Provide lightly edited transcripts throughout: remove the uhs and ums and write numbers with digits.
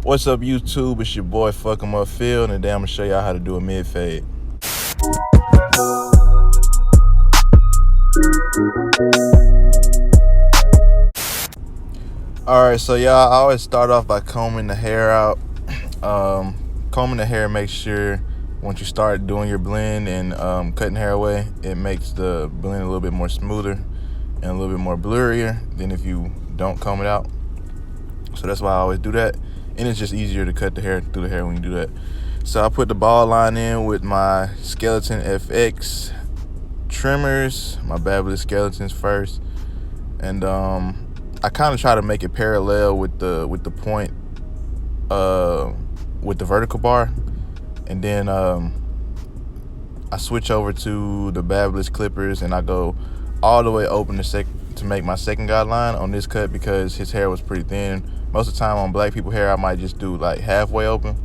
What's up, YouTube? It's your boy Fuck 'em Up Phil, and today I'm gonna show y'all how to do a mid fade. Alright, so y'all, I always start off by combing the hair out. Combing the hair makes sure once you start doing your blend and cutting hair away, it makes the blend a little bit more smoother and a little bit more blurrier than if you don't comb it out. So that's why I always do that. And it's just easier to cut the hair through the hair when you do that. So I put the ball line in with my Skeleton FX trimmers, my Babyliss Skeletons first. And I kind of try to make it parallel with the point with the vertical bar. And then I switch over to the Babyliss clippers and I go all the way open to make my second guideline on this cut because his hair was pretty thin. Most of the time on black people hair, I might just do like halfway open.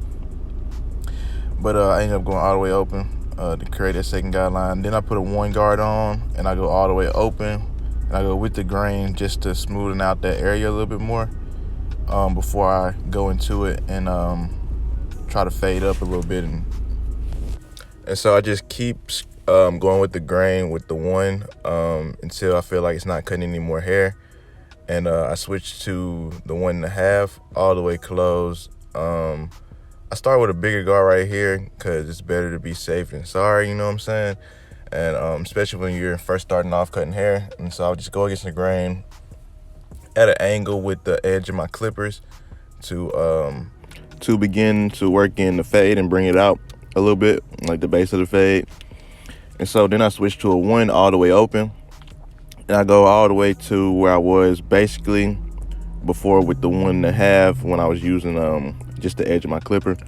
But I ended up going all the way open to create that second guideline. Then I put a 1 guard on and I go all the way open. And I go with the grain just to smoothen out that area a little bit more before I go into it and try to fade up a little bit. And so I just keep going with the grain with the 1 until I feel like it's not cutting any more hair. And I switched to the 1.5 all the way closed. I start with a bigger guard right here because it's better to be safe than sorry, you know what I'm saying? And especially when you're first starting off cutting hair. And so I'll just go against the grain at an angle with the edge of my clippers to begin to work in the fade and bring it out a little bit, like the base of the fade. And so then I switch to a 1 all the way open. And I go all the way to where I was basically before with the 1.5 when I was using just the edge of my clipper.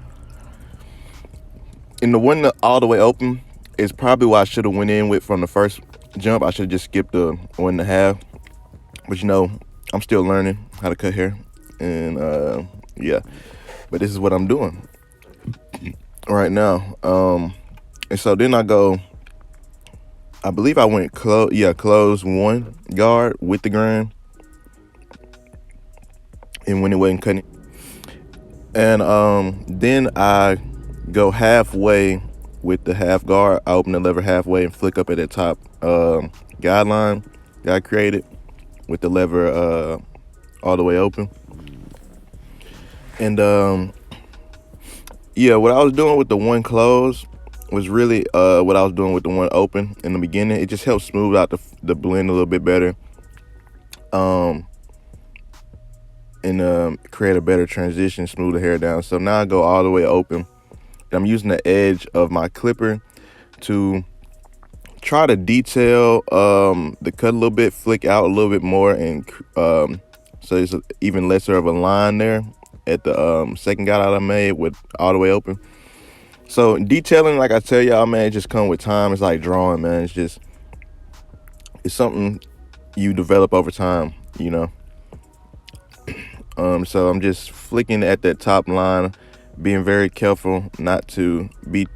And the 1 all the way open is probably what I should have went in with from the first jump. I should have just skipped the 1.5. But you know, I'm still learning how to cut hair. And yeah, but this is what I'm doing right now. And so then I go, I believe I went close 1 guard with the grain and when it wasn't cutting. And then I go halfway with the half guard. I open the lever halfway and flick up at the top guideline that I created with the lever all the way open. And yeah, what I was doing with the 1 close was really what I was doing with the 1 open in the beginning. It just helps smooth out the blend a little bit better and create a better transition, smooth the hair down. So now I go all the way open. And I'm using the edge of my clipper to try to detail the cut a little bit, flick out a little bit more, and so it's even lesser of a line there at the second guide I made with all the way open. So detailing, like I tell y'all, man, it just come with time. It's like drawing, man. It's something you develop over time, you know. So I'm just flicking at that top line, being very careful not to be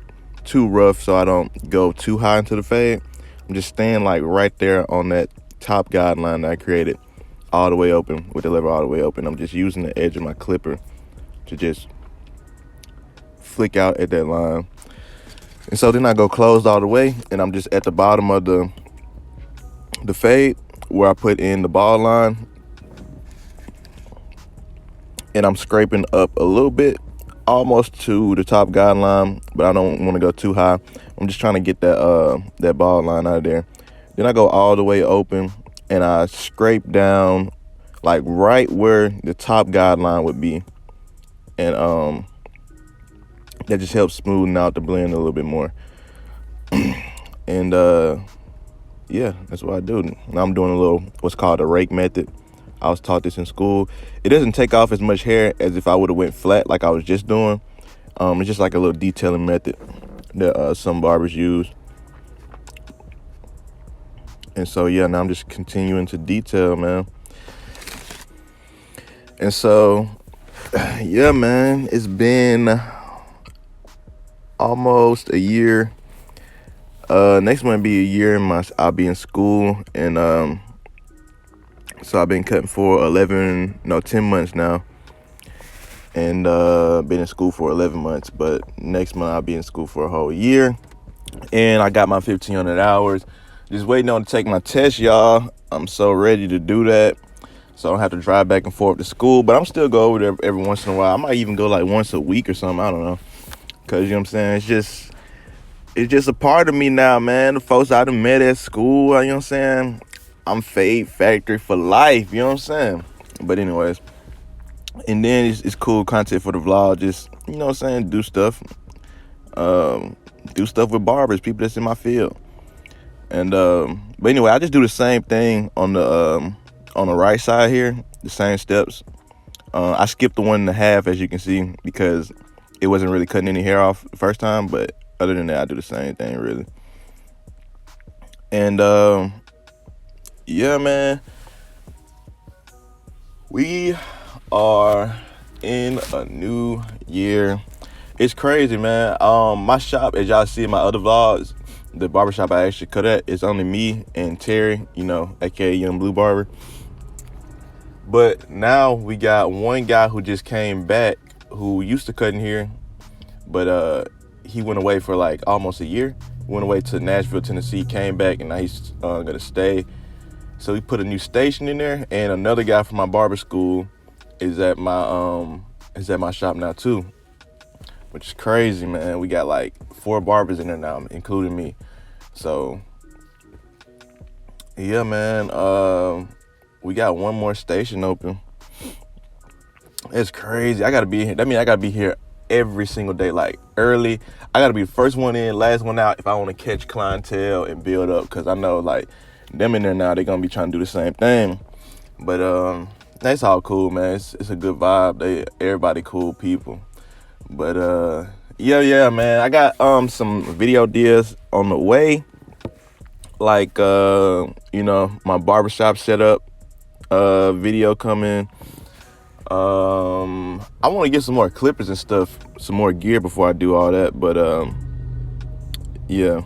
too rough so I don't go too high into the fade. I'm just staying like right there on that top guideline that I created all the way open with the lever all the way open. I'm just using the edge of my clipper to just flick out at that line. And so then I go closed all the way and I'm just at the bottom of the fade where I put in the ball line. And I'm scraping up a little bit, almost to the top guideline, but I don't want to go too high. I'm just trying to get that ball line out of there. Then I go all the way open and I scrape down like right where the top guideline would be. And that just helps smoothen out the blend a little bit more. And yeah, that's what I do. Now I'm doing a little what's called a rake method. I was taught this in school. It doesn't take off as much hair as if I would have went flat like I was just doing. It's just like a little detailing method that some barbers use. And so yeah, now I'm just continuing to detail, man. And so yeah, man, it's been almost a year. Next month be a year I'll be in school, and so I've been cutting for 10 months now. and been in school for 11 months. But next month I'll be in school for a whole year, and I got my 1,500 hours. Just waiting on to take my test, y'all. I'm so ready to do that, so I don't have to drive back and forth to school. But I'm still go over there every once in a while. I might even go like once a week or something. I don't know, cause you know what I'm saying. It's just a part of me now, man. The folks I done met at school, you know what I'm saying. I'm Fade Factory for life, you know what I'm saying. But anyways, and then it's cool content for the vlog. Just, you know what I'm saying, do stuff with barbers, people that's in my field. And but anyway, I just do the same thing on the right side here, the same steps. I skipped the 1.5, as you can see, because it wasn't really cutting any hair off the first time. But other than that, I do the same thing really. And yeah, man, we are in a new year. It's crazy, man. My shop, as y'all see in my other vlogs, the barbershop I actually cut at, it's only me and Terry, you know, aka Young Blue Barber. But now we got one guy who just came back, who used to cut in here, but he went away for like almost a year. He went away to Nashville, Tennessee, came back, and now he's gonna stay. So we put a new station in there, and another guy from my barber school is at my shop now too, which is crazy, man. We got like 4 barbers in there now, including me. So yeah, man, we got one more station open. It's crazy. I gotta be here. That means I gotta be here every single day, like early. I gotta be the first one in, last one out, if I want to catch clientele and build up, because I know like them in there now, they're gonna be trying to do the same thing. But that's all cool, man. It's a good vibe. Everybody cool people. But yeah, man. I got some video deals on the way. Like you know, my barbershop setup video coming. I want to get some more clippers and stuff, some more gear before I do all that. But yeah.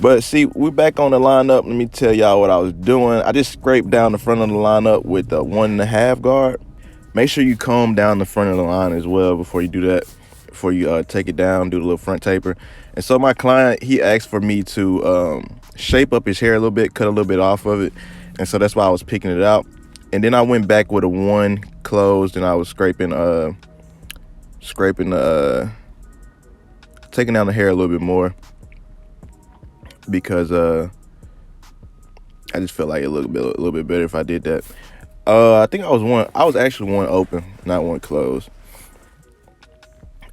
But see, we're back on the lineup. Let me tell y'all what I was doing. I just scraped down the front of the lineup with a 1.5 guard. Make sure you comb down the front of the line as well before you do that. Before you take it down, do the little front taper. And so my client, he asked for me to shape up his hair a little bit, cut a little bit off of it. And so that's why I was picking it out. And then I went back with a 1 closed, and I was scraping taking down the hair a little bit more, because I just felt like it looked a little bit better if I did that. I think I was actually 1 open, not 1 closed.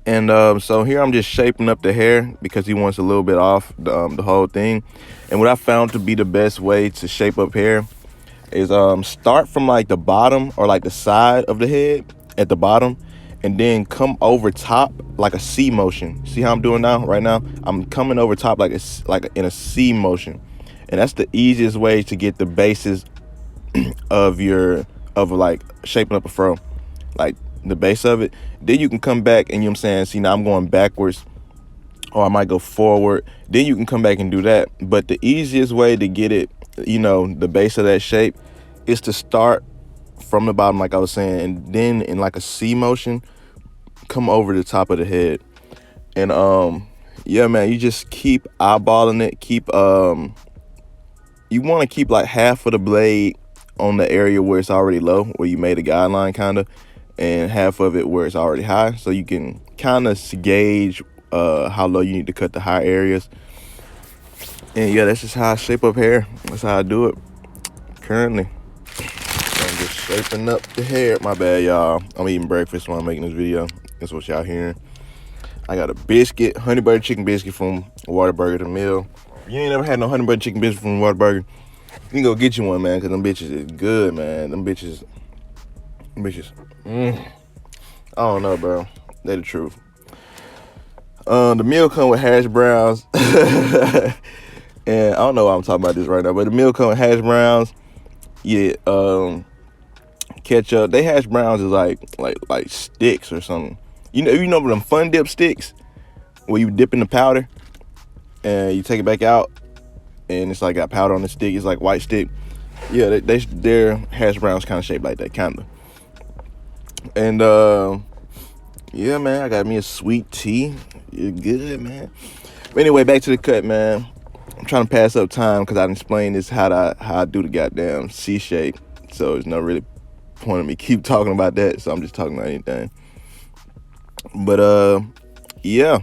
And so here I'm just shaping up the hair because he wants a little bit off the whole thing. And what I found to be the best way to shape up hair is start from like the bottom, or like the side of the head at the bottom, and then come over top like a C motion. See how I'm doing now? Right now, I'm coming over top like in a C motion, and that's the easiest way to get the basis of like shaping up a fro, like the base of it. Then you can come back, and you know what I'm saying, see, now I'm going backwards, or I might go forward. Then you can come back and do that. But the easiest way to get it, you know, the base of that shape, is to start from the bottom, like I was saying, and then in like a C motion, come over the top of the head. And yeah, man, you just keep eyeballing it. You want to keep like half of the blade on the area where it's already low, where you made a guideline kind of, and half of it where it's already high, so you can kind of gauge how low you need to cut the high areas. And yeah, that's just how I shape up hair. That's how I do it currently. I'm just shaping up the hair. My bad, y'all. I'm eating breakfast while I'm making this video. That's what y'all hearing. I got a biscuit, honey butter chicken biscuit from Whataburger, the meal. If you ain't never had no honey butter chicken biscuit from Whataburger, you can go get you one, man, because them bitches is good, man. Them bitches. I don't know, bro. They the truth. The meal come with hash browns. And I don't know why I'm talking about this right now, but the meal come with hash browns. Yeah, ketchup. They hash browns is like sticks or something. You know them Fun Dip sticks where you dip in the powder and you take it back out and it's like got powder on the stick. It's like white stick. Yeah, their hash browns kind of shaped like that, kind of. And Yeah, man, I got me a sweet tea. You're good, man. But anyway, back to the cut, man. I'm trying to pass up time because I done explained this how I do the goddamn C shape. So there's no really point of me keep talking about that. So I'm just talking about anything. But yeah.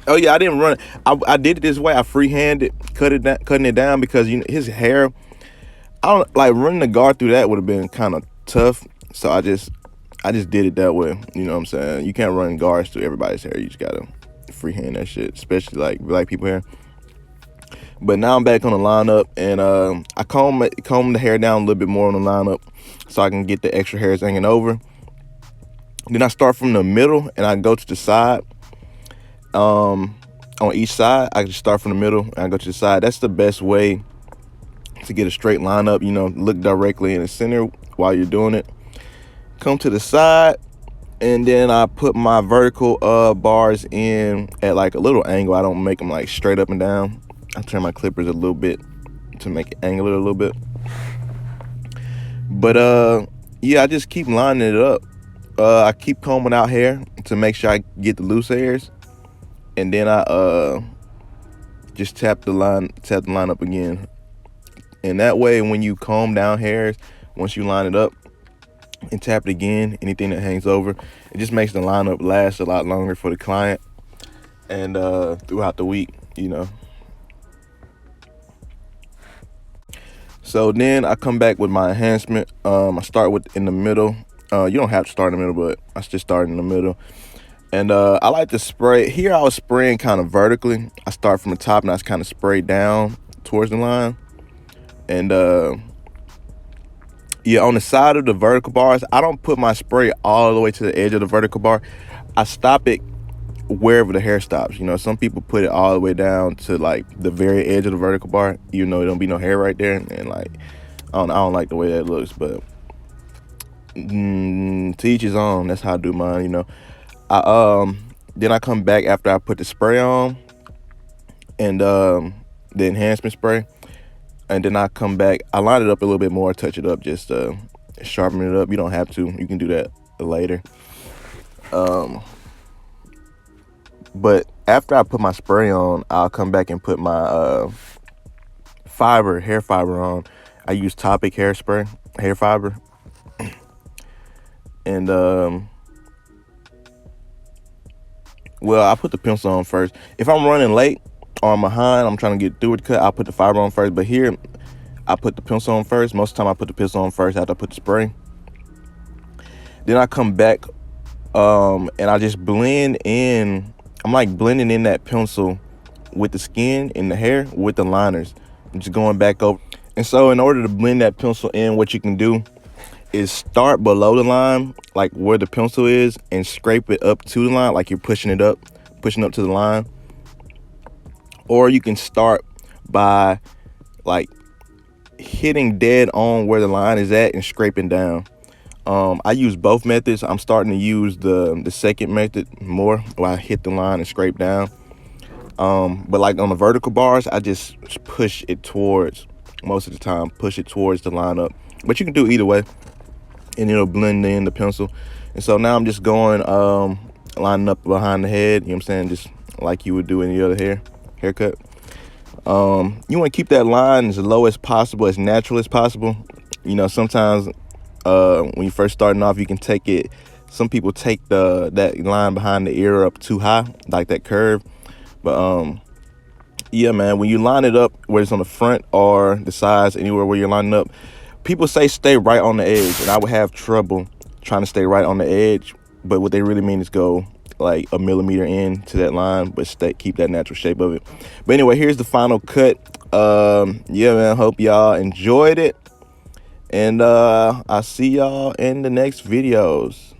Oh yeah, I didn't run it. I did it this way. I freehanded, cutting it down because his hair. I don't like running the guard through that would have been kind of tough. So I just did it that way. You know what I'm saying? You can't run guards through everybody's hair. You just gotta freehand that shit, especially like black people hair. But now I'm back on the lineup, and I comb the hair down a little bit more on the lineup so I can get the extra hairs hanging over. Then I start from the middle and I go to the side. On each side, I just start from the middle and I go to the side. That's the best way to get a straight lineup. Look directly in the center while you're doing it. Come to the side, and then I put my vertical bars in at like a little angle. I don't make them like straight up and down. I turn my clippers a little bit to make it angular a little bit. But yeah, I just keep lining it up. I keep combing out hair to make sure I get the loose hairs, and then I just tap the line up again. And that way, when you comb down hairs, once you line it up and tap it again, anything that hangs over, it just makes the lineup last a lot longer for the client and throughout the week, So then I come back with my enhancement. I start in the middle. You don't have to start in the middle, but I just start in the middle. And I like to spray. Here I was spraying kind of vertically. I start from the top and I just kind of spray down towards the line. And yeah, on the side of the vertical bars, I don't put my spray all the way to the edge of the vertical bar. I stop it wherever the hair stops. Some people put it all the way down to like the very edge of the vertical bar, there don't be no hair right there, and like I don't like the way that looks. But to each his own. That's how I do mine. Then I come back after I put the spray on and the enhancement spray, and then I come back. I line it up a little bit more, touch it up, just sharpen it up. You don't have to. You can do that later. But after I put my spray on, I'll come back and put my hair fiber on. I use Topic hair fiber. And well, I put the pencil on first. If I'm running late or I'm behind, I'm trying to get through with the cut, I'll put the fiber on first. But here, I put the pencil on first. Most of the time, I put the pencil on first after I put the spray. Then I come back and I just blend in. I'm like blending in that pencil with the skin and the hair with the liners. I'm just going back over. And so in order to blend that pencil in, what you can do is start below the line, like where the pencil is, and scrape it up to the line, like you're pushing up to the line. Or you can start by like hitting dead on where the line is at and scraping down. I use both methods. I'm starting to use the second method more, where I hit the line and scrape down. But like on the vertical bars, I just push it towards, most of the time, push it towards the lineup. But you can do either way, and it'll blend in the pencil. And so now I'm just going, lining up behind the head, you know what I'm saying? Just like you would do any other haircut. You want to keep that line as low as possible, as natural as possible. Sometimes when you're first starting off, you can take it. Some people take that line behind the ear up too high, like that curve. But yeah, man, when you line it up, whether it's on the front or the sides, anywhere where you're lining up, people say stay right on the edge, and I would have trouble trying to stay right on the edge. But what they really mean is go like a millimeter into that line, but keep that natural shape of it. But anyway, here's the final cut. Yeah, man, hope y'all enjoyed it. And I'll see y'all in the next videos.